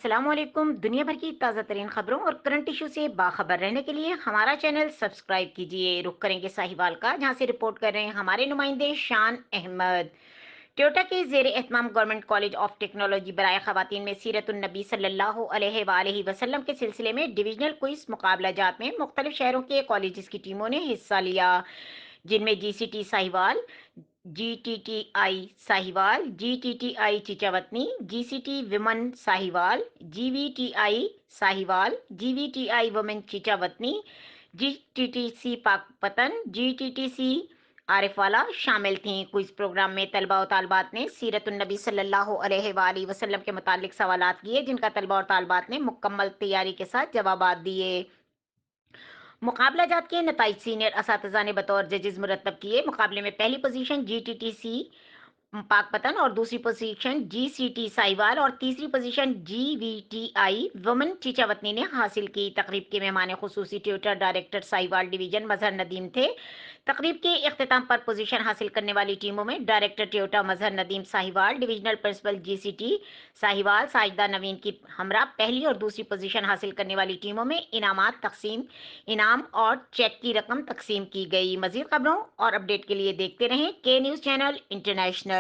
अस्सलाम वालेकुम। दुनिया भर की ताज़ा तरीन खबरों और करंट इशू से बाखबर रहने के लिए हमारा चैनल सब्सक्राइब कीजिए। रुक करेंगे साहिवाल का, जहां से रिपोर्ट कर रहे हैं हमारे नुमाइंदे शान अहमद। टोयोटा के जेर एहतमाम गवर्नमेंट कॉलेज ऑफ टेक्नोलॉजी बराए खवातीन में सीरतुन नबी सल्लल्लाहु अलैहि वसल्लम के सिलसिले में डिविजनल क्विज मुकाबला जात में मुख्तलिफ शहरों के कॉलेज की टीमों ने हिस्सा लिया, जिनमें GCT Sahiwal, GTTI Sahiwal, GTTI Chichawatni, GCT women Sahiwal, GVTI Sahiwal, GVTI women Chichawatni, GTTC Pakpattan, GTTC Arifwala शामिल थीं। क्विज प्रोग्राम में तलबा और तालबात ने सीरतुन नबी सल्लल्लाहु अलैहि वसल्लम के मुतालिक सवालात किए, जिनका तलबा और तालबात ने मुकम्मल तैयारी के साथ जवाबात दिए। मुकाबला जात के नताइज सीनियर असातिज़ा ने बतौर जजेस मुरतब किए। मुकाबले में पहली पोजीशन जीटीटीसी पाकपतन और दूसरी पोजीशन जीसीटी साहिवाल और तीसरी पोजीशन जीवीटीआई वुमन चिचावतनी ने हासिल की। तकरीब के मेहमान खुसूसी ट्विटर डायरेक्टर साहिवाल डिवीजन मजहर नदीम थे। तकरीब के इख्तिताम पर पोजीशन हासिल करने वाली टीमों में director Toyota Mazhar Nadeem Sahiwal, divisional principal GCT Sahiwal Sajida Naveen की हमरा पहली और दूसरी पोजीशन हासिल करने वाली टीमों में इनाम और चेक की रकम तकसीम की गई। मजीद खबरों और अपडेट के लिए देखते रहें के न्यूज़ चैनल इंटरनेशनल।